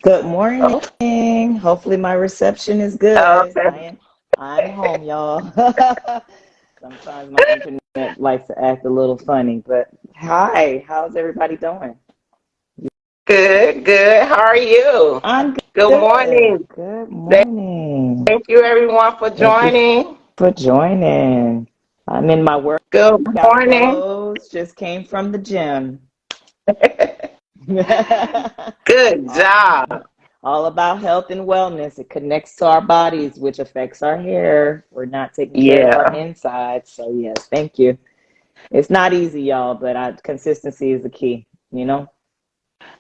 Good Oh, morning. Hopefully my reception is good. okay. I'm home, y'all. Sometimes my internet likes to act a little funny, but hi, how's everybody doing? Good, good. How are you? I'm Good good. morning. Good morning. Thank you, everyone, for Thank you joining. for joining. I'm in my Good workout morning. clothes, just came from the gym. Good all, job. all about health and wellness. It connects to our bodies, which affects our hair. We're not taking care of our Yeah. insides. So, yes, thank you. It's not easy, y'all, but consistency is the key, you know?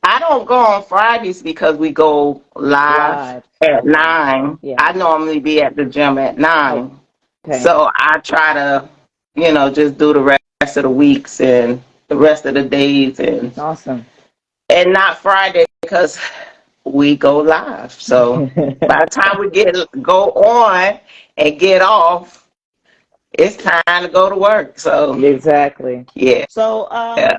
I don't go on Fridays because we go live Live. at Okay. 9. Yeah. I normally be at the gym at 9. Okay. So I try to, just do the rest of the weeks and the rest of the days Awesome. and not Friday because we go live. So by the time we go on and get off, it's time to go to work. So Exactly. yeah, So, yeah.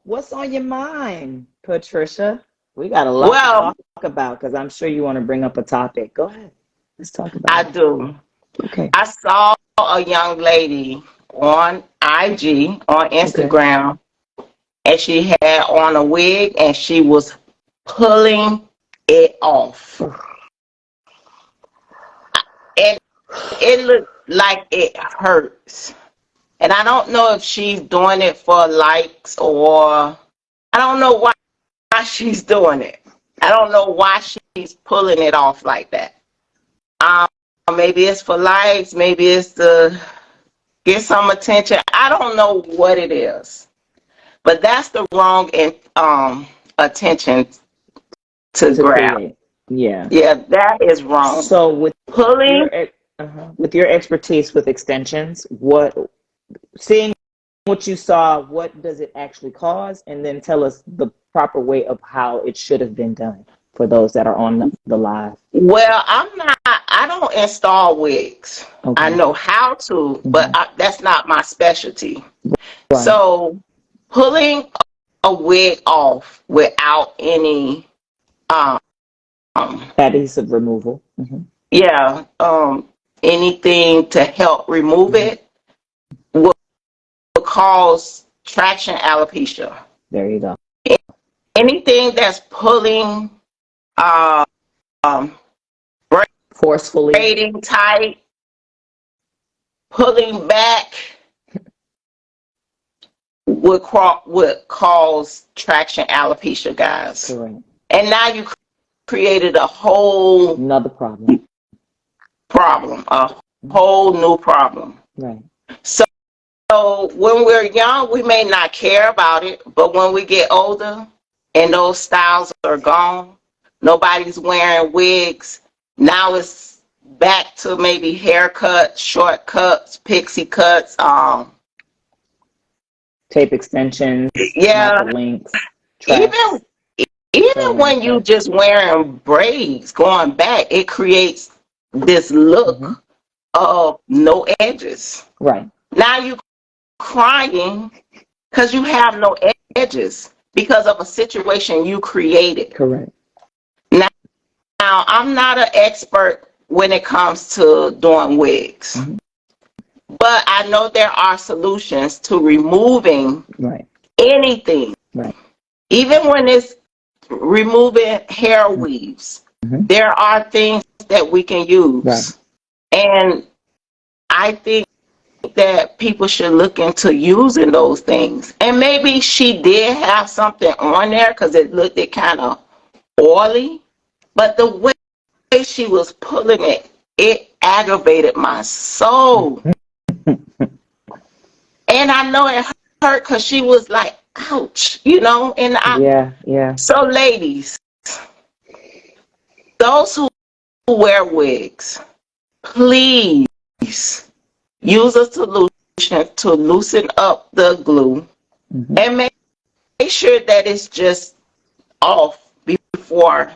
what's on your mind, Patricia? We got a lot to Well, talk about because I'm sure you want to bring up a topic. Go ahead. Let's talk about I it. do. Okay. I saw a young lady on IG, on Okay. Instagram, and she had on a wig and she was pulling it off. And it looked like it hurts. And I don't know if she's doing it for likes or I don't know why she's doing it. I don't know why she's pulling it off like that. Um, Maybe it's for likes, maybe it's to get some attention. I don't know what it is, but that's the wrong attention to To grab. create. Yeah. Yeah, that is wrong. So with Pulling. your with your expertise with extensions, what seeing what you saw, what does it actually cause, and then tell us the proper way of how it should have been done for those that are on the live. Well, I'm not. I don't install wigs. I Okay. know how to, but Hmm. that's not my specialty. Right. So pulling a wig off without any um Adhesive removal. Hmm. yeah anything to help remove Hmm. it will cause traction alopecia. There you go. Anything that's pulling um Forcefully. braiding tight, pulling back would cause traction alopecia, guys. Correct. And now you created a whole Another problem. problem, a Mhm. whole new problem. Right. So when we're young, we may not care about it, but when we get older and those styles are gone, nobody's wearing wigs. Now it's back to maybe haircuts, short cuts, pixie cuts. Tape extensions, Yeah, micro links, even tracks, even curling when you cuts. just wearing braids going back, it creates this Hmm. look of no edges. Right. Now you crying because you have no edges because of a situation you created. Correct. Now, I'm not an expert when it comes to doing wigs, Hmm. but I know there are solutions to removing Right. anything, Right. even when it's removing hair weaves. Hmm. There are things that we can Right. use. And I think that people should look into using those things. And maybe she did have something on there because it kind of oily. But the way she was pulling it, it aggravated my soul. And I know it hurt because she was like, ouch, Yeah. Yeah. so ladies, those who wear wigs, please use a solution to loosen up the glue Hmm. and make sure that it's just off before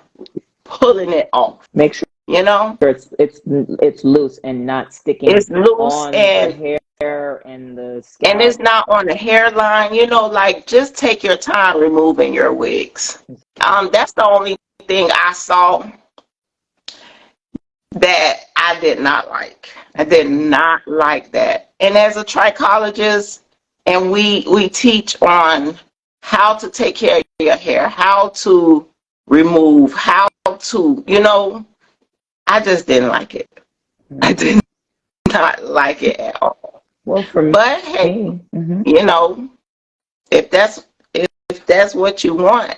pulling it off. Make sure You know, it's loose and not sticking it's loose on the hair and the and it's scalp. not on the hairline. Like just take your time removing your wigs. That's the only everything I saw that I did not like. I did not like that. And as a trichologist, and we teach on how to take care of your hair, how to remove, how to, I just didn't like it. I did not like it at all. Well, for But hey, me, mm-hmm. If that's what you want,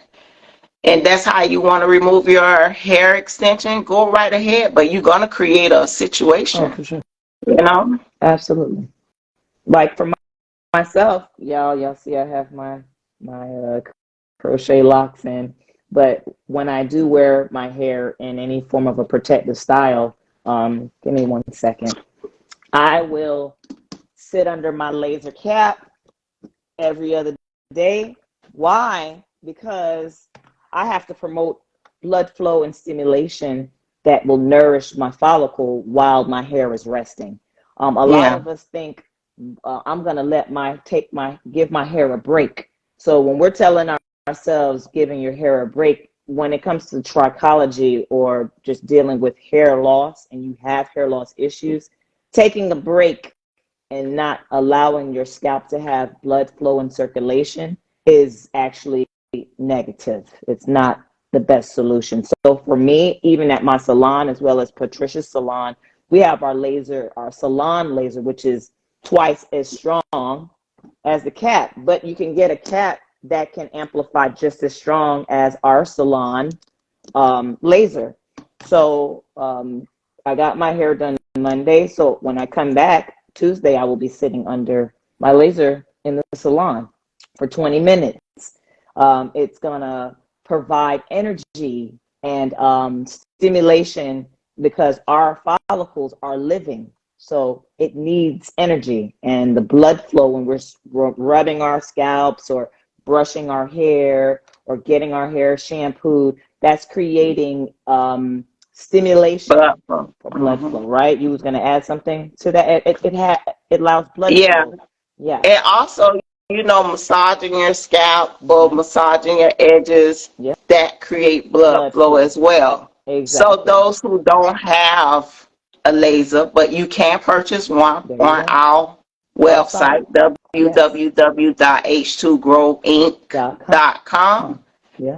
and that's how you want to remove your hair extension, go right ahead. But you're gonna create a situation, For sure, absolutely. Like for myself, y'all see, I have my crochet locks in, but when I do wear my hair in any form of a protective style, give me 1 second. I will sit under my laser cap every other day. Why? Because I have to promote blood flow and stimulation that will nourish my follicle while my hair is resting. A lot of us think I'm gonna give my hair a break. So when we're telling ourselves giving your hair a break, when it comes to trichology or just dealing with hair loss and you have hair loss issues, taking a break and not allowing your scalp to have blood flow and circulation is actually negative. It's not the best solution. So for me, even at my salon as well as Patricia's salon, we have our salon laser, which is twice as strong as the cap, but you can get a cap that can amplify just as strong as our salon laser. So I got my hair done Monday. So when I come back Tuesday, I will be sitting under my laser in the salon for 20 minutes. It's going to provide energy and stimulation because our follicles are living. So it needs energy and the blood flow when we're rubbing our scalps or brushing our hair or getting our hair shampooed. That's creating stimulation for blood flow, right? You was going to add something to that. It allows blood flow. Yeah. And also, massaging your scalp or massaging your edges, that create blood flow as well. Exactly. So those who don't have a laser, but you can purchase one on our website, www.h2growinc.com.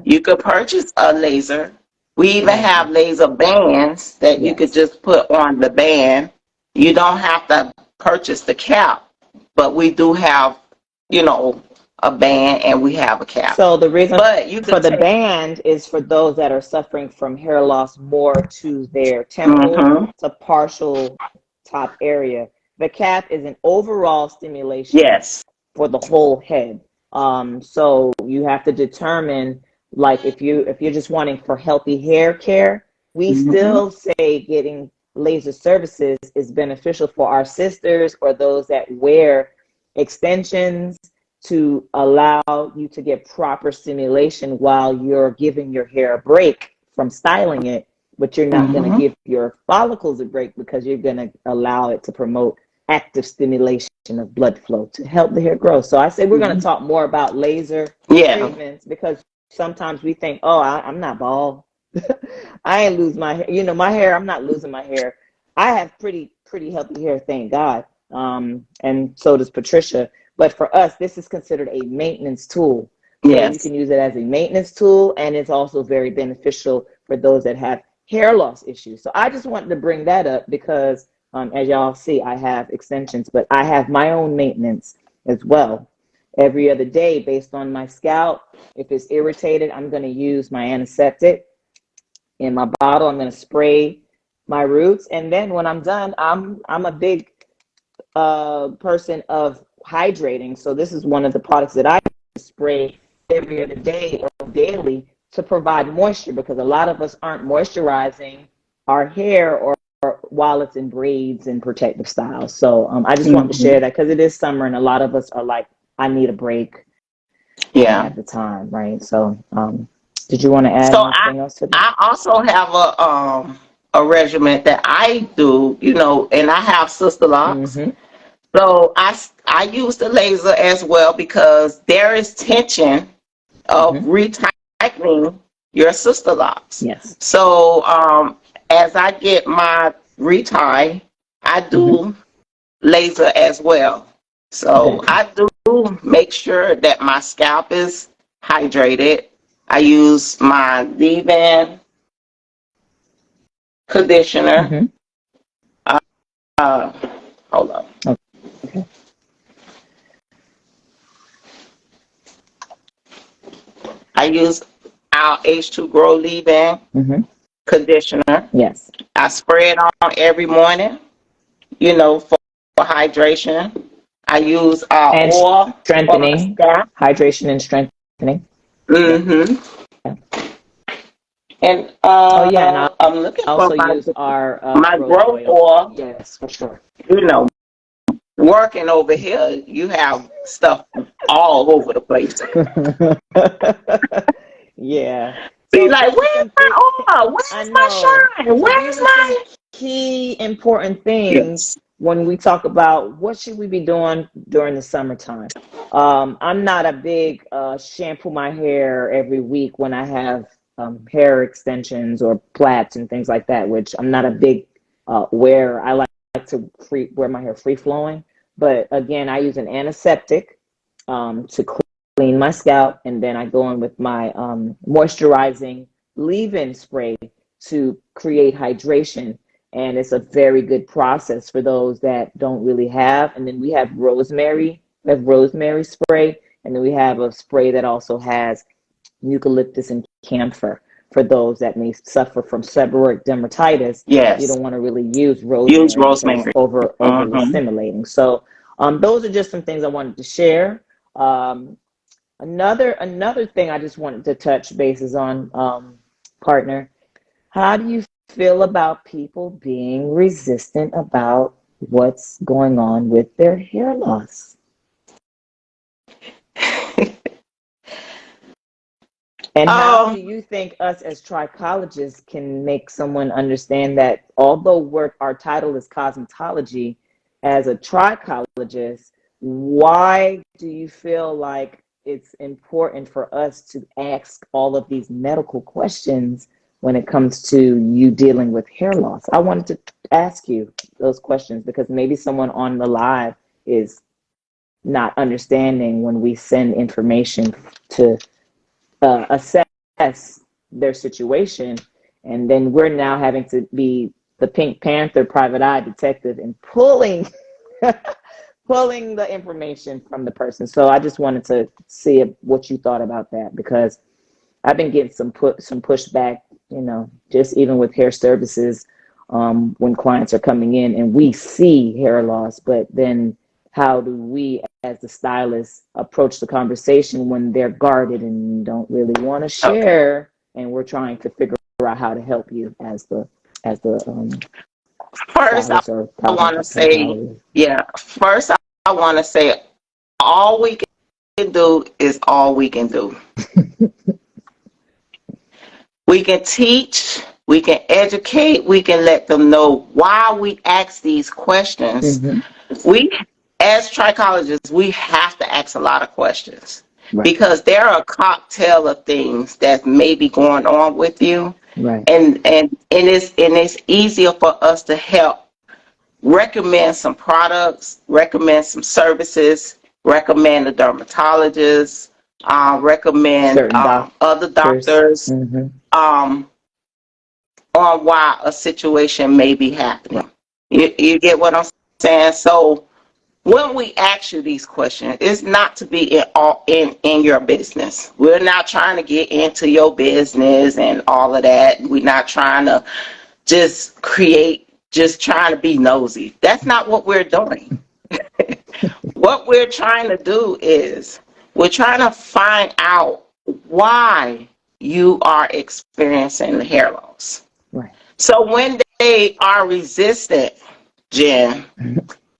You could purchase a laser. We even have laser bands that you could just put on the band. You don't have to purchase the cap, but we do have, a band and we have a cap. So the reason for the band is for those that are suffering from hair loss more to their temple to partial top area. The cap is an overall stimulation for the whole head. So you have to determine, like, if you're just wanting for healthy hair care, we still say getting laser services is beneficial for our sisters or those that wear extensions to allow you to get proper stimulation while you're giving your hair a break from styling it, but you're not going to give your follicles a break because you're going to allow it to promote active stimulation of blood flow to help the hair grow. So I say we're going to talk more about laser treatments because sometimes we think, oh, I'm not bald. I ain't lose my hair. My hair, I'm not losing my hair. I have pretty healthy hair, thank God. And so does Patricia. But for us, this is considered a maintenance tool. So you can use it as a maintenance tool, and it's also very beneficial for those that have hair loss issues. So I just wanted to bring that up because, as y'all see, I have extensions, but I have my own maintenance as well. Every other day, based on my scalp, if it's irritated, I'm going to use my antiseptic in my bottle. I'm going to spray my roots, and then when I'm done, I'm a big person of hydrating. So this is one of the products that I spray every other day or daily to provide moisture because a lot of us aren't moisturizing our hair or while it's in braids and protective styles. So I just wanted to share that because it is summer and a lot of us are like, I need a break. At the time, right? So did you want to add anything else to that? I also have a regimen that I do, and I have sister locks. So I use the laser as well because there is tension of retightening your sister locks. Yes. So as I get my retie, I do laser as well. So Good. I do make sure that my scalp is hydrated. I use my leave-in conditioner. Mm-hmm. Uh, hold on. Okay. I use our H2grow leave-in Mm-hmm. conditioner. Yes. I spray it on every morning, for hydration. I use And oil for my strengthening, scalp. hydration and strengthening. Yeah. Mm-hmm. And Oh yeah, and I I'm looking for also my use our my rose growth oil. oil. Yes, for sure. You know, working over here, you have stuff all over the place. Yeah. Be So like, those are where's some my oil? I Where's my know. shine? So these Where's are some my key important things yes? when we talk about what should we be doing during the summertime. I'm not a big shampoo my hair every week when I have hair extensions or plaits and things like that, which I'm not a big wearer. I like to wear my hair free flowing. But again, I use an antiseptic to clean my scalp, and then I go in with my moisturizing leave-in spray to create hydration. And it's a very good process for those that don't really have. And then we have rosemary spray, and then we have a spray that also has eucalyptus and camphor for those that may suffer from seborrheic dermatitis. You Yes. don't want to really use Use rosemary because it's rosemary. overly Mm-hmm. stimulating. So those are just some things I wanted to share. Um, another thing I just wanted to touch bases on, partner. How do you feel about people being resistant about what's going on with their hair loss? And how do um, you think us as trichologists can make someone understand that although our title is cosmetology, as a trichologist, why do you feel like it's important for us to ask all of these medical questions when it comes to you dealing with hair loss? I wanted to ask you those questions because maybe someone on the live is not understanding when we send information to assess their situation, and then we're now having to be the Pink Panther private eye detective and pulling pulling the information from the person. So I just wanted to see what you thought about that because I've been getting some pushback, just even with hair services, when clients are coming in and we see hair loss, but then how do we as the stylists approach the conversation when they're guarded and don't really want to okay. share, and we're trying to figure out how to help you as the First, I stylist or want to say, cosmetologist. yeah. First, I want to say, all we can do is all we can do. We can teach, we can educate, we can let them know why we ask these questions. Mm-hmm. We, as trichologists, we have to ask a lot of questions Right. because there are a cocktail of things that may be going on with you, Right. and it's easier for us to help recommend some products, recommend some services, recommend a dermatologist, recommend Certain other doctors. doctors. Mm-hmm. Um, on why a situation may be Right. happening. You get what I'm saying? So when we ask you these questions, it's not to be in your business. We're not trying to get into your business and all of that. We're not trying to just trying to be nosy. That's not what we're doing. What we're trying to do is we're trying to find out why you are experiencing the hair loss. Right. So when they are resistant, Jen,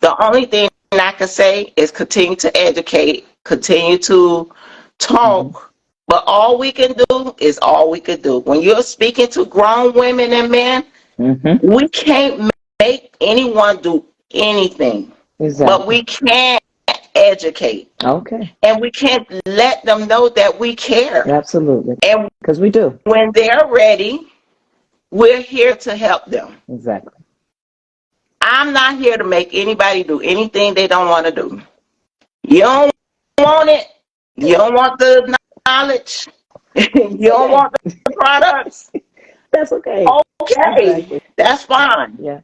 the only thing I can say is continue to educate, continue to Mm-hmm. talk, but all we can do is all we can do. When you're speaking to grown women and men, Mm-hmm. we can't make anyone do anything, but Exactly. we can educate. Okay. And we can't let them know that we care. Absolutely. And Because we do. when they're ready, we're here to help them. Exactly. I'm not here to make anybody do anything they don't want to do. You don't want it. You don't want the knowledge. You don't want the products. That's okay. Okay, Exactly. that's fine. Yeah.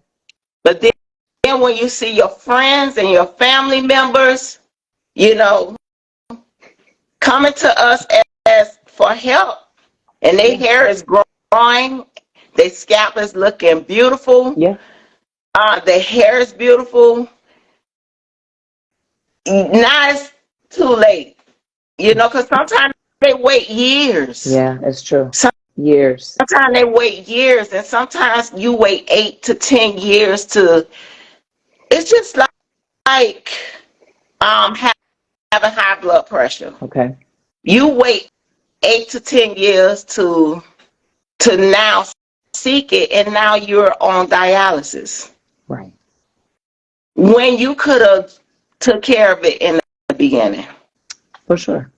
But then when you see your friends and your family members, you know, coming to us as for help, and their hair is growing, their scalp is looking beautiful, Yeah. their hair is beautiful. Now it's too late, you know, because sometimes they wait years. Yeah, it's true. Years. Sometimes they wait years, and sometimes you wait 8 to 10 years to. It's just like having high blood pressure. Okay. You wait 8 to 10 years to now seek it, and now you're on dialysis. Right. When you could have took care of it in the beginning. For sure.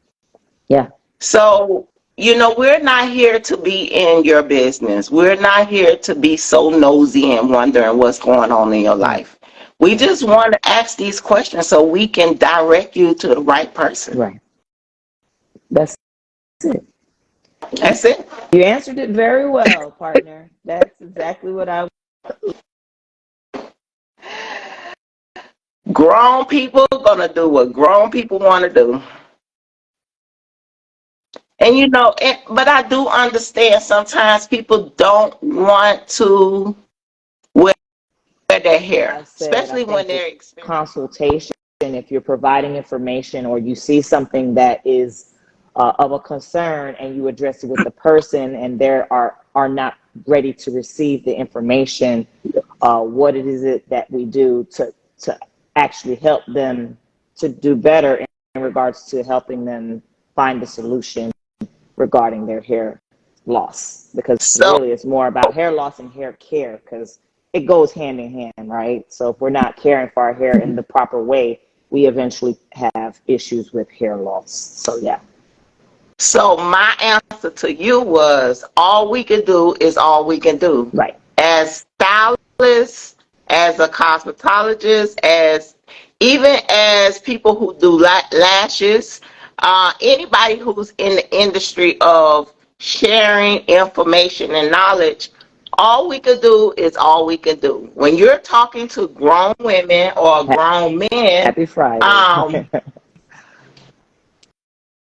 Yeah. So, you know, we're not here to be in your business. We're not here to be so nosy and wondering what's going on in your life. We just want to ask these questions so we can direct you to the right person. Right. That's it. That's it. You answered it very well, partner. That's exactly what I. Grown people gonna do what grown people want to do. And you know, but I do understand sometimes people don't want to wear their hair, especially when they're experiencing consultation. If you're providing information or you see something that is of a concern and you address it with the person and they are not ready to receive the information, what it is that we do to actually help them to do better in regards to helping them find a solution regarding their hair loss, because really it's more about hair loss and hair care, because it goes hand in hand, right? So if we're not caring for our hair in the proper way, we eventually have issues with hair loss. So yeah. So my answer to you was all we can do is all we can do. Right. As stylists, as a cosmetologist, as even as people who do lashes, anybody who's in the industry of sharing information and knowledge, all we can do is all we can do. When you're talking to grown women or grown men, happy Friday.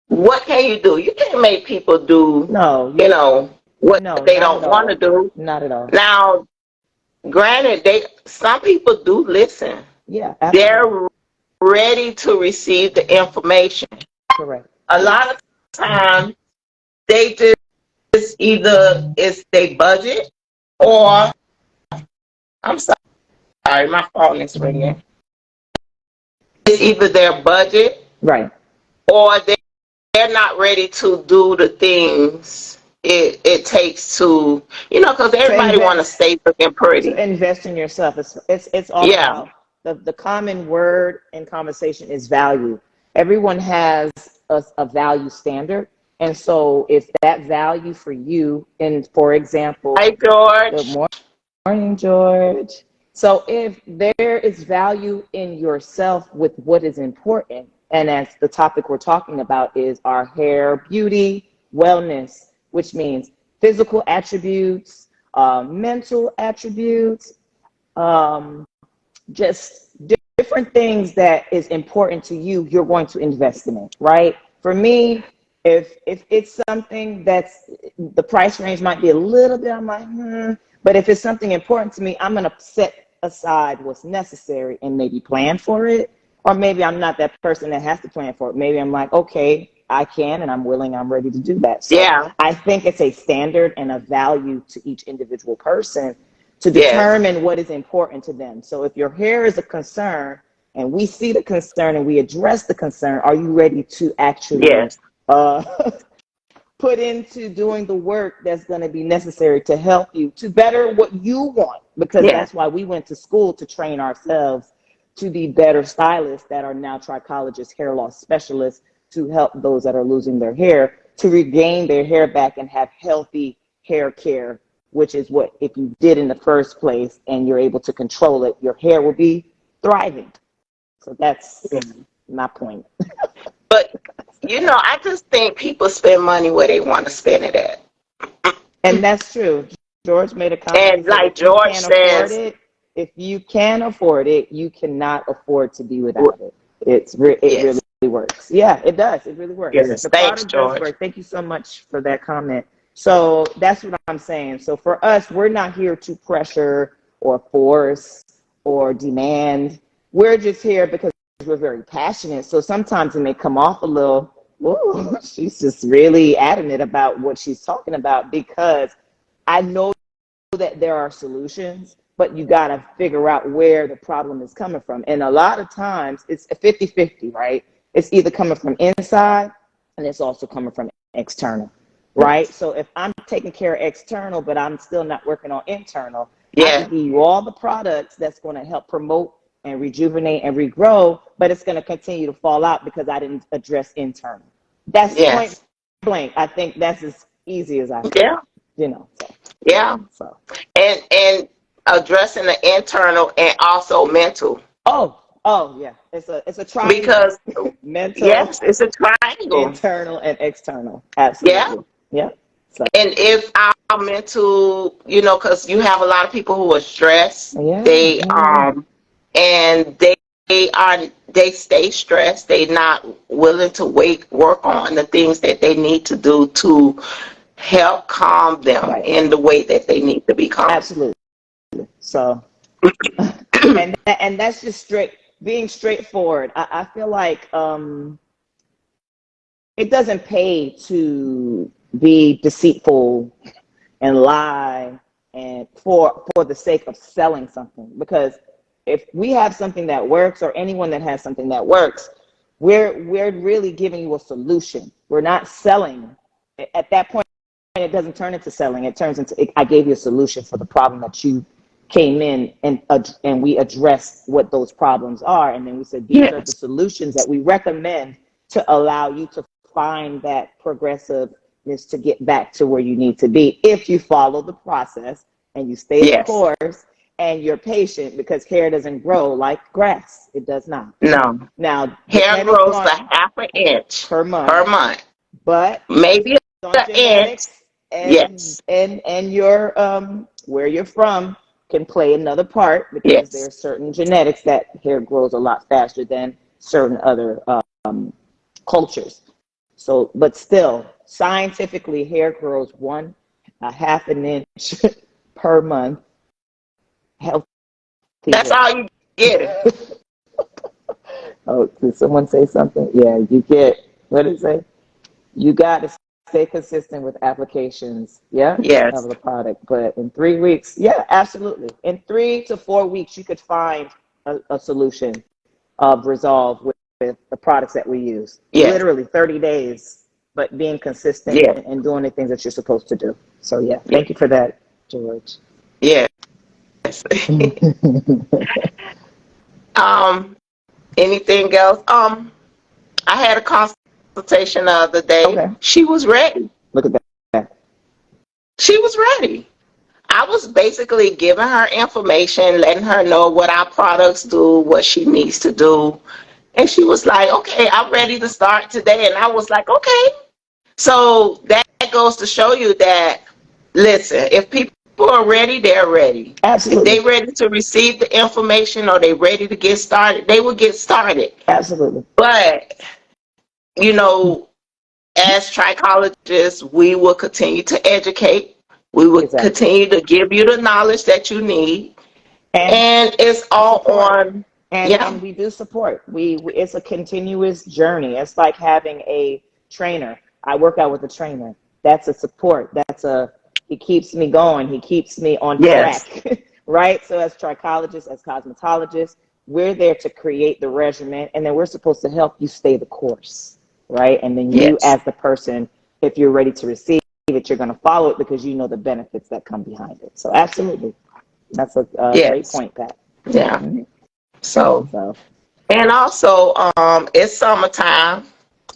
What can you do? You can't make people do, what they don't want to do. Not at all. Now, granted, some people do listen. Yeah, absolutely. They're ready to receive the information. Correct. A lot of times, they just either it's their budget or, I'm sorry, my phone is ringing. It's either their budget, right, or they're not ready to do the things it takes to, because everybody want to stay looking pretty. To invest in yourself. It's all about the common word in conversation is value. Everyone has a value standard. And so if that value for you, and for example, hi George. Good morning, George. So if there is value in yourself with what is important, and as the topic we're talking about is our hair, beauty, wellness, which means physical attributes, mental attributes, just different things that is important to you, you're going to invest in it, right? For me, if it's something that's the price range might be a little bit, I'm like, but if it's something important to me, I'm going to set aside what's necessary and maybe plan for it. Or maybe I'm not that person that has to plan for it. Maybe I'm like, okay, I can and I'm willing, I'm ready to do that. So I think it's a standard and a value to each individual person to determine what is important to them. So if your hair is a concern and we see the concern and we address the concern, are you ready to actually put into doing the work that's going to be necessary to help you to better what you want? Because that's why we went to school, to train ourselves to be better stylists that are now trichologists, hair loss specialists, to help those that are losing their hair to regain their hair back and have healthy hair care, which is what, if you did in the first place and you're able to control it, your hair will be thriving. So that's my point. But, I just think people spend money where they want to spend it at. And that's true. George made a comment. And like George says, if you can afford it, you cannot afford to be without it. It really works. Yeah, it does. It really works. Yes, The thanks, product George. does work. Thank you so much for that comment. So that's what I'm saying. So for us, we're not here to pressure or force or demand. We're just here because we're very passionate. So sometimes it may come off a little, ooh, she's just really adamant about what she's talking about, because I know that there are solutions, but you got to figure out where the problem is coming from. And a lot of times it's a 50-50, right? It's either coming from inside and it's also coming from external, right? So if I'm taking care of external, but I'm still not working on internal, I can give you all the products that's going to help promote and rejuvenate and regrow, but it's going to continue to fall out because I didn't address internal. That's point blank. I think that's as easy as I can, So. And addressing the internal and also mental. Oh yeah. It's a triangle. Because mental, yes, it's a triangle. Internal and external. Absolutely. Yeah. So. And if our mental, because you have a lot of people who are stressed, they and they stay stressed. They're not willing to work on the things that they need to do to help calm them in the way that they need to be calm. Absolutely. So, and that's just being straightforward. I feel like it doesn't pay to be deceitful and lie and for the sake of selling something, because if we have something that works, or anyone that has something that works, we're really giving you a solution. We're not selling. At that point, it doesn't turn into selling. It turns into, I gave you a solution for the problem that you came in, and we addressed what those problems are, and then we said these are the solutions that we recommend to allow you to find that progressiveness to get back to where you need to be, if you follow the process and you stay the course and you're patient, because hair doesn't grow like grass. It does not. No. Now, hair grows to half an inch per month. But maybe an inch. And your where you're from can play another part, because there's certain genetics that hair grows a lot faster than certain other cultures. So, but still, scientifically, hair grows a half an inch per month. Healthy. That's all you get. Oh, did someone say something? Yeah, you get, what did it say? You got to stay consistent with applications, of the product. But in 3 weeks, absolutely. In 3 to 4 weeks, you could find a solution of resolve with the products that we use. Literally 30 days, but being consistent and doing the things that you're supposed to do. So, thank you for that, George. Anything else? I had a consultation the other day. Okay. She was ready. Look at that. She was ready. I was basically giving her information, letting her know what our products do, what she needs to do. And she was like, okay, I'm ready to start today. And I was like, okay. So that goes to show you that, listen, if people are ready, they're ready. Absolutely. If they're ready to receive the information, or they're ready to get started, they will get started. Absolutely. But, as trichologists, we will continue to educate. We will continue to give you the knowledge that you need. And it's all on. And we do support. It's a continuous journey. It's like having a trainer. I work out with a trainer. That's a support. He keeps me going. He keeps me on track, right? So as trichologists, as cosmetologists, we're there to create the regimen, and then we're supposed to help you stay the course, right? And then you, as the person, if you're ready to receive it, you're going to follow it because you know the benefits that come behind it. So absolutely. That's a great point, Pat. Yeah. Mm-hmm. So, So and also, it's summertime.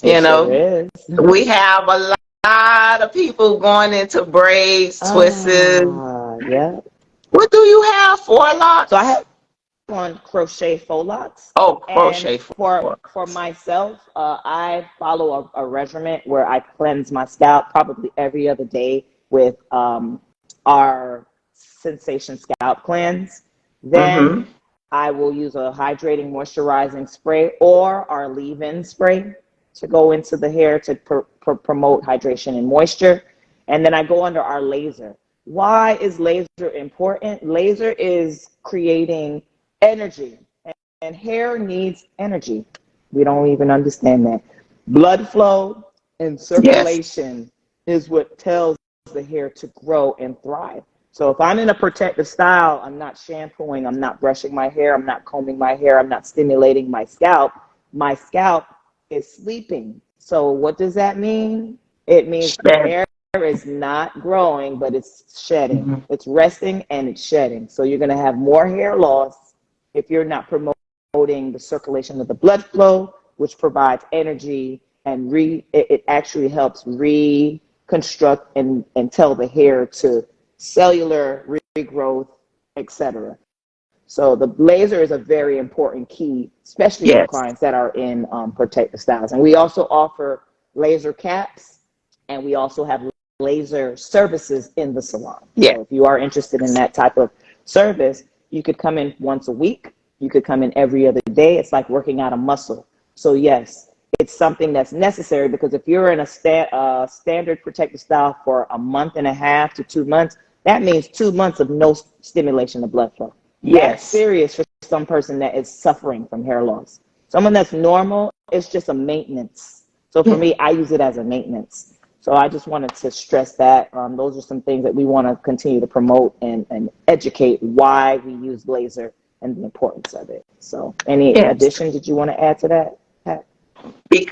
it You sure know, is. we have a lot of people going into braids, twists. Yeah. What do you have? Four So I locks? have on crochet faux locks, Oh, and crochet for four. myself, I follow a regimen where I cleanse my scalp probably every other day with our sensation scalp cleanse. Then Mm-hmm. I will use a hydrating moisturizing spray or our leave-in spray to go into the hair to promote hydration and moisture. And then I go under our laser. Why is laser important? Laser is creating energy, and hair needs energy. We don't even understand that. Blood flow and Yes. circulation is what tells the hair to grow and thrive. So if I'm in a protective style, I'm not shampooing, I'm not brushing my hair, I'm not combing my hair, I'm not stimulating my scalp. My scalp is sleeping. So what does that mean? It means the Shed. hair is not growing, but it's shedding. Mm-hmm. It's resting and it's shedding. So you're going to have more hair loss if you're not promoting the circulation of the blood flow, which provides energy and it actually helps reconstruct and tell the hair to cellular regrowth, etc. So the laser is a very important key, especially for Yes. clients that are in protective styles. And we also offer laser caps, and we also have laser services in the salon. Yes. So if you are interested in that type of service, you could come in once a week. You could come in every other day. It's like working out a muscle. So yes, it's something that's necessary because if you're in a standard protective style for a month and a half to 2 months, that means 2 months of no stimulation of blood flow. That's Yes. serious for some person that is suffering from hair loss. Someone that's normal, it's just a maintenance. So for Yeah. me, I use it as a maintenance. So I just wanted to stress that. Those are some things that we want to continue to promote and educate why we use laser and the importance of it. So any Yes. additions that you want to add to that, Pat? Be,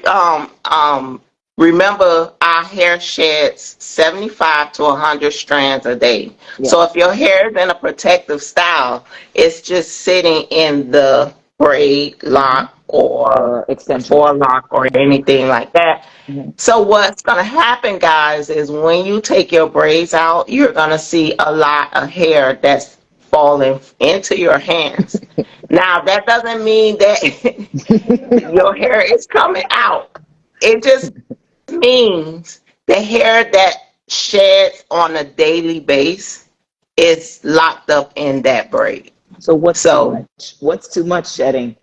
remember, our hair sheds 75 to 100 strands a day. So if Yes. your hair is in a protective style, it's just sitting in the braid Mm-hmm. lock or Or the extension. four lock or Mm-hmm. anything like that. Mm-hmm. So what's going to happen, guys, is when you take your braids out, you're going to see a lot of hair that's falling into your hands. Now, that doesn't mean that your hair is coming out. It just means the hair that sheds on a daily basis is locked up in that braid. So what's too So much? What's too much shedding?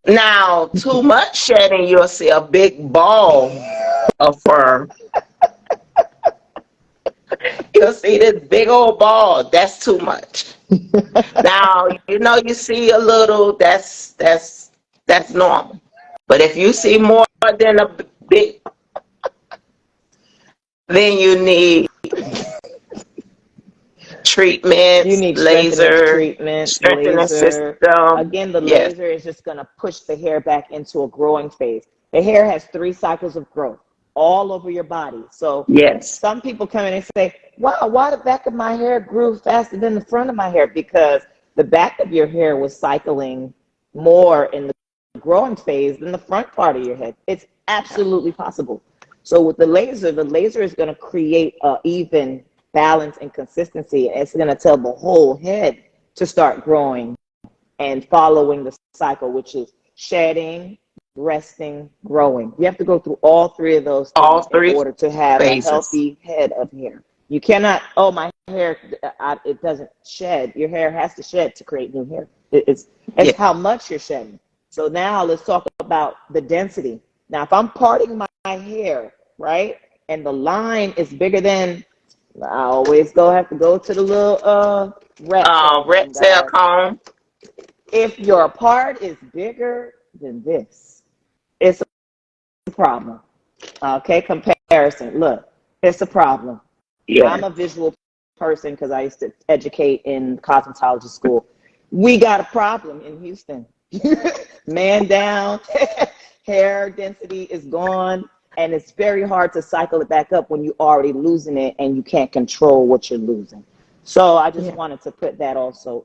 now, too much shedding, you'll see a big ball of fur. You'll see this big old ball. That's too much. Now, you see a little. That's normal. But if you see more than a big, then you need You treatments, need strengthening laser, treatments, strengthening laser. system. Again, the Yes, laser is just going to push the hair back into a growing phase. The hair has 3 cycles of growth all over your body. So yes, some people come in and say, wow, why the back of my hair grew faster than the front of my hair? Because the back of your hair was cycling more in the growing phase than the front part of your head. It's absolutely possible. So with the laser is going to create an even balance and consistency. It's going to tell the whole head to start growing and following the cycle, which is shedding, resting, growing. You have to go through all three of those all things in three order to have a phases. healthy head of hair. You cannot, oh, my hair, it doesn't shed. Your hair has to shed to create new hair. It's Yeah. how much you're shedding. So now let's talk about the density. Now, if I'm parting my hair, right, and the line is bigger than, I always have to go to the little rat tail comb, Red tail guys. comb. If your part is bigger than this, it's a problem. Okay, comparison. Look, it's a problem. Yeah. I'm a visual person because I used to educate in cosmetology school. We got a problem in Houston. Man down, hair density is gone, and it's very hard to cycle it back up when you're already losing it and you can't control what you're losing. So I just Yeah. wanted to put that also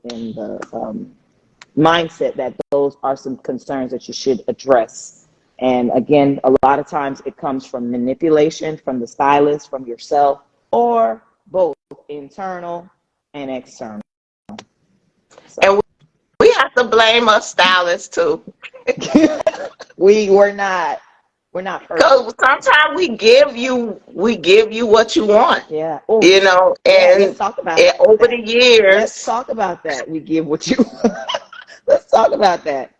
mindset that those are some concerns that you should address. And again, a lot of times it comes from manipulation from the stylist, from yourself, or both internal and external. So. And we have to blame us stylists too. we're not perfect. Because sometimes we give you what you want. Yeah. Oh, You know, yeah, let's and talk about over that. the years. Let's talk about that. We give what you let's talk about that.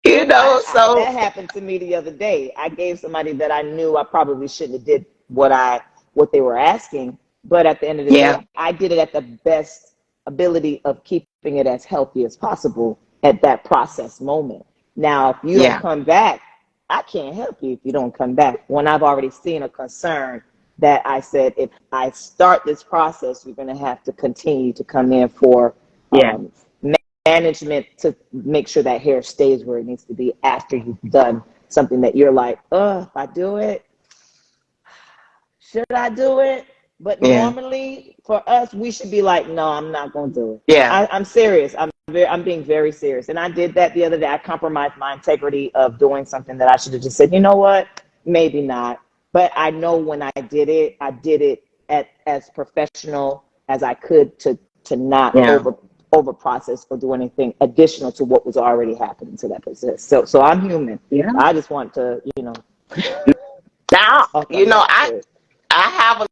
You know, so that happened to me the other day. I gave somebody that I knew I probably shouldn't have did what they were asking, but at the end of the day, I did it at the best ability of keeping it as healthy as possible at that process moment. Now, if you don't come back, I can't help you if you don't come back. When I've already seen a concern that I said, if I start this process, you're going to have to continue to come in for management to make sure that hair stays where it needs to be after you've done something that you're like, if I do it, should I do it? But normally for us, we should be like, no, I'm not going to do it. Yeah. I'm serious. I'm being very serious. And I did that the other day. I compromised my integrity of doing something that I should have just said, you know what? Maybe not. But I know when I did it as professional as I could to not over process or do anything additional to what was already happening to that person. So I'm human. Yeah. I just want to, now, I have a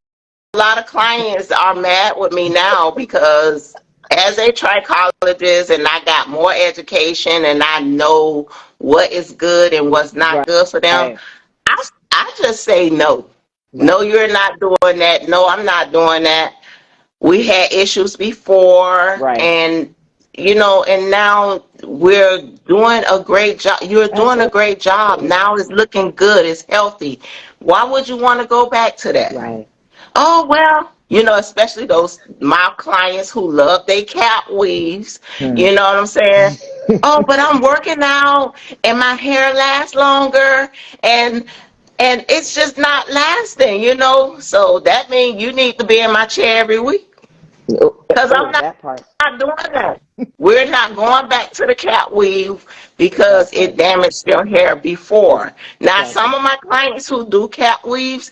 lot of clients are mad with me now because as a trichologist and I got more education and I know what is good and what's not good for them, I just say no. No, you're not doing that. No, I'm not doing that. We had issues before and and now we're doing a great job. You're doing a great job. Now it's looking good. It's healthy. Why would you want to go back to that? Right. Oh, well, especially my clients who love their cap weaves. You know what I'm saying? Oh, but I'm working out and my hair lasts longer and it's just not lasting, So that means you need to be in my chair every week. Because I'm not doing that. We're not going back to the cap weave because it damaged your hair before. Now, some of my clients who do cap weaves,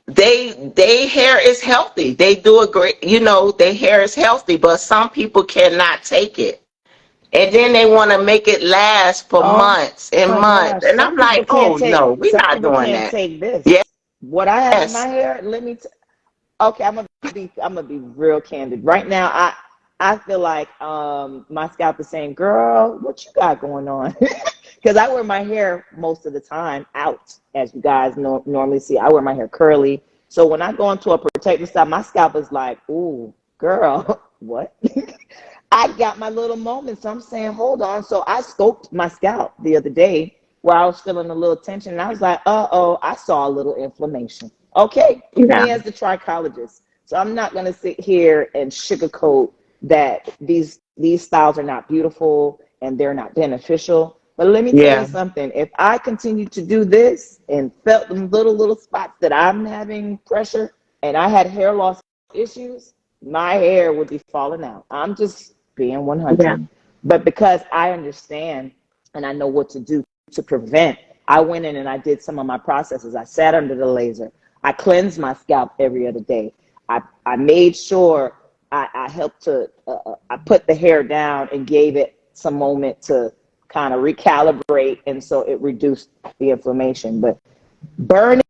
they hair is healthy. They do a great, their hair is healthy, but some people cannot take it. And then they want to make it last for months and months. And I'm like, no, we're not doing that. Take this. Yes. What I have in my hair, okay, I'm gonna be real candid. Right now, I feel like my scalp is saying, girl, what you got going on? Because I wear my hair most of the time out, as you guys normally see. I wear my hair curly. So when I go into a protective style, my scalp is like, ooh, girl, what? I got my little moments. So I'm saying, hold on. So I scoped my scalp the other day where I was feeling a little tension. And I was like, I saw a little inflammation. Okay, me as the trichologist. So I'm not going to sit here and sugarcoat that these styles are not beautiful and they're not beneficial. But let me tell you something. If I continue to do this and felt the little spots that I'm having pressure and I had hair loss issues, my hair would be falling out. I'm just being 100. Yeah. But because I understand and I know what to do to prevent, I went in and I did some of my processes. I sat under the laser. I cleansed my scalp every other day. I made sure I helped to, I put the hair down and gave it some moment to kind of recalibrate. And so it reduced the inflammation. But burning,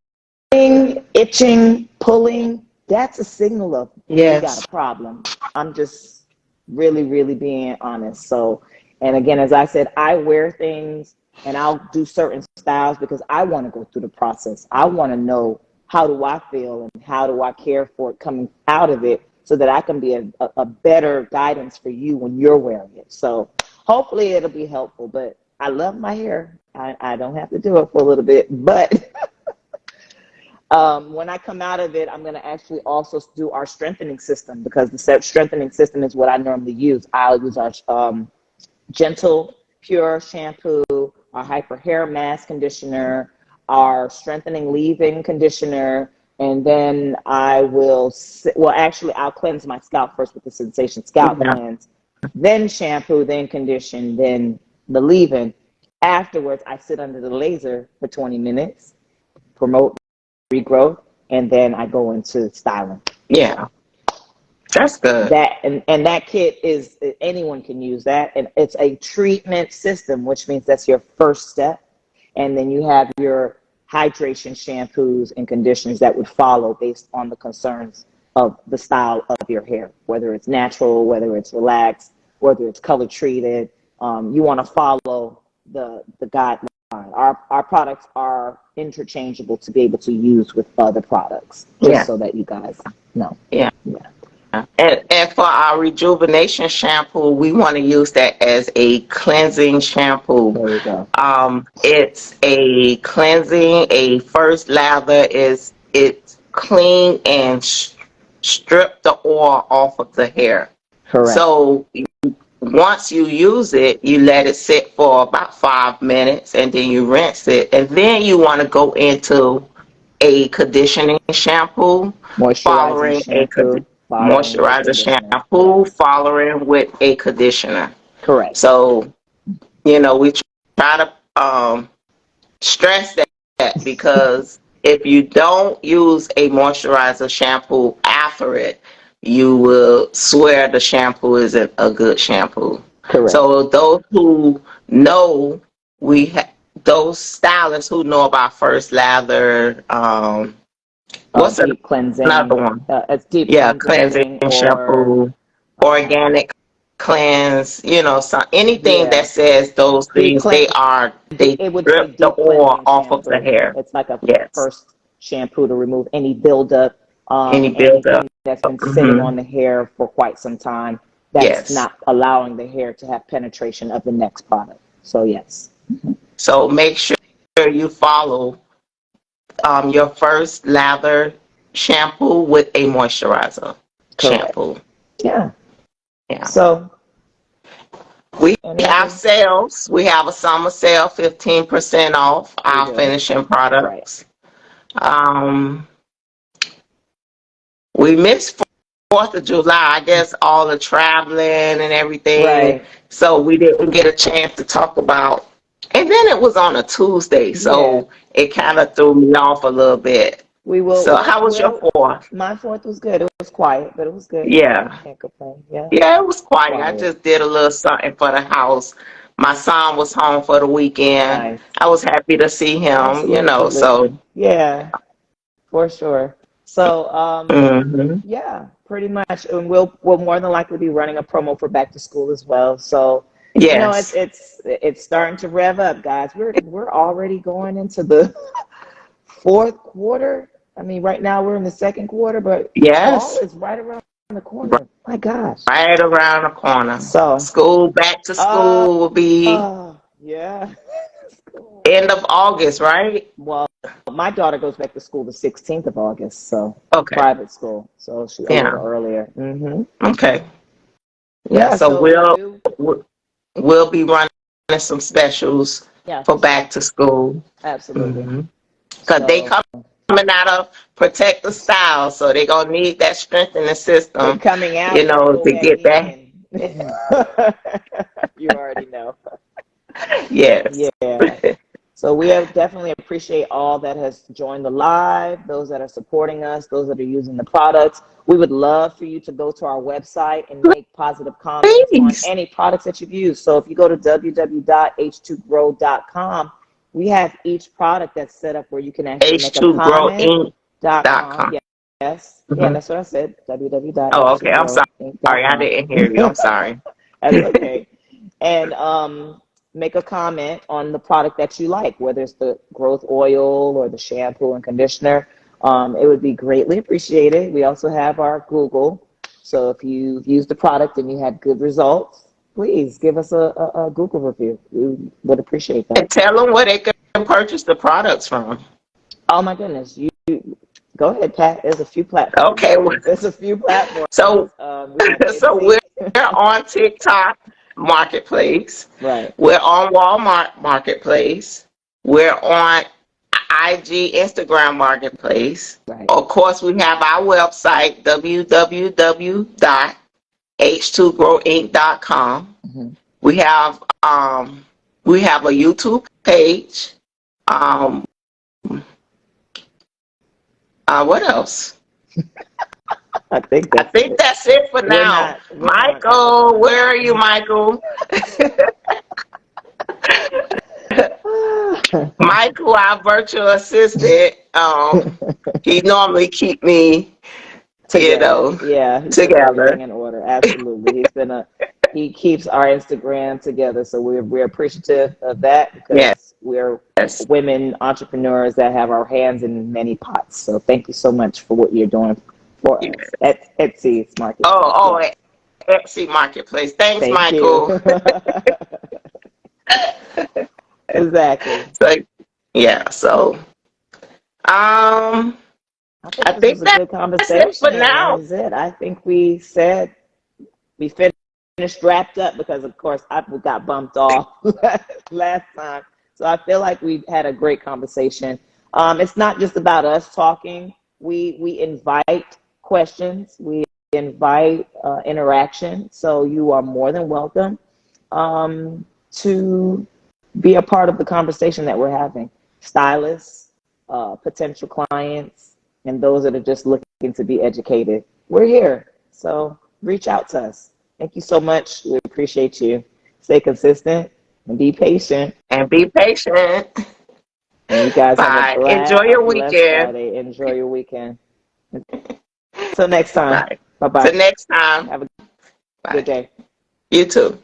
itching, pulling, that's a signal of we got a problem. I'm just really, really being honest. So, and again, as I said, I wear things and I'll do certain styles because I want to go through the process. I want to know how do I feel and how do I care for it coming out of it so that I can be a better guidance for you when you're wearing it. So hopefully it'll be helpful, but I love my hair. I don't have to do it for a little bit, but when I come out of it, I'm going to actually also do our strengthening system because the strengthening system is what I normally use. I'll use our gentle, pure shampoo, our hyper hair mask conditioner, our strengthening leave-in conditioner, and then I will, well, actually, I'll cleanse my scalp first with the Sensation Scalp Yeah. Cleanse, then shampoo, then condition, then the leave-in. Afterwards, I sit under the laser for 20 minutes, promote regrowth, and then I go into styling. Yeah. That's good. That and that kit is, anyone can use that, and it's a treatment system, which means that's your first step, and then you have your hydration shampoos and conditioners that would follow based on the concerns of the style of your hair, whether it's natural, whether it's relaxed, whether it's color treated. You want to follow the guideline. Our products are interchangeable to be able to use with other products, just Yeah. so that you guys know. Yeah. Yeah. And for our rejuvenation shampoo, we want to use that as a cleansing shampoo. There you go. It's a cleansing. A first lather is it's clean and strip the oil off of the hair. Correct. So once you use it, you let it sit for about 5 minutes, and then you rinse it, and then you want to go into a conditioning shampoo, Moisturizing following a shampoo, following with a moisturizer conditioner. shampoo, Yes. following with a conditioner. Correct. So, we try to stress that, because if you don't use a moisturizer shampoo after it, you will swear the shampoo isn't a good shampoo. Correct. So those who know, those stylists who know about First Lather, what's Deep another cleansing. one? It's deep Yeah, cleansing cleansing, or shampoo, um, organic cleanse, anything that yeah, says those deep things, clean. they It would say strip the deep oil cleansing off of the shampoo. hair. It's like a Yes. first shampoo to remove any buildup, Any buildup. anything that's been sitting Hmm. on the hair for quite some time, that's Yes. not allowing the hair to have penetration of the next product. So yes. So make sure you follow your first lather shampoo with a moisturizer Correct. shampoo. Yeah. Yeah. So We any have other? sales. We have a summer sale, 15% off We our do. finishing Right. products. Um, we missed 4th of July, I guess, all the traveling and everything. Right. So we didn't get a chance to talk about. And then it was on a Tuesday, Yeah. so it kind of threw me off a little bit. We will. So how was your 4th? My fourth was good. It was quiet, but it was good. Yeah. Can't complain. Yeah. Yeah, it was quiet. I Quiet. just did a little something for the house. My son was home for the weekend. Nice. I was happy to see him, Absolutely. so. Yeah, for sure. So, Hmm. yeah, pretty much. And we'll more than likely be running a promo for back to school as well. So, Yes. it's starting to rev up, guys. We're already going into the fourth quarter. I mean, right now we're in the second quarter, but fall Yes. is right around the corner. My gosh. Right around the corner. So, Back to uh, school will be yeah. end of August, right? Well, my daughter goes back to school the 16th of August, so Okay. private school, so she a little Yeah. earlier. Hmm. Okay. Yeah. Yeah, So so we we'll be running some specials for yes, back to school. absolutely. Mm-hmm. Because they So coming out of protect the style, so they're gonna need that strength in the we're system, coming out to go to back get back. in. You already know. Yes. Yeah. So we definitely appreciate all that has joined the live, those that are supporting us, those that are using the products. We would love for you to go to our website and make positive comments on Please. any products that you've used. So if you go to www.h2grow.com, we have each product that's set up where you can actually make a comment. .com. H2grow Yes. Yeah, Inc. that's what I said. Oh, okay. I'm sorry. I www.h2growinc.com. didn't hear you. I'm sorry. That's okay. And make a comment on the product that you like, whether it's the growth oil or the shampoo and conditioner. It would be greatly appreciated. We also have our Google. So if you've used the product and you had good results, please give us a Google review. We would appreciate that. And tell them where they can purchase the products from. Oh my goodness. You go ahead, Pat. There's a few platforms. Okay. There's a few platforms. So, We have so we're Etsy. on TikTok Marketplace. Right. We're on Walmart Marketplace. We're on IG, Instagram marketplace. Right. Of course, we have our website, www.h2growinc.com. Mm-hmm. We have a YouTube page. What else? I think I that's think it. that's it for We're now. not on Michael, Amazon. where are you, Michael? Michael, our virtual assistant, he normally keep me, Together. Yeah, he puts everything together. in order. Absolutely. He keeps our Instagram together. So we're appreciative of that Yes. because we're women entrepreneurs that have our hands in many pots. So thank you so much for what you're doing for us at Etsy's marketplace. Oh, Yes. Etsy Marketplace. Thanks, Thank you. Michael. Exactly. So, yeah, so I think I this was think a good that's it for conversation. That now. was it. I think we finished wrapped up because of course I got bumped off last time. So I feel like we had a great conversation. It's not just about us talking. We invite questions. We invite interaction. So you are more than welcome to be a part of the conversation that we're having. Stylists, potential clients, and those that are just looking to be educated. We're here. So reach out to us. Thank you so much. We appreciate you. Stay consistent and be patient. And be patient. And you guys have Bye. Enjoy a your blessed weekend. Friday. Enjoy your weekend. Until next time. Bye. Bye bye. Till next time. Have a good Bye. day. You too.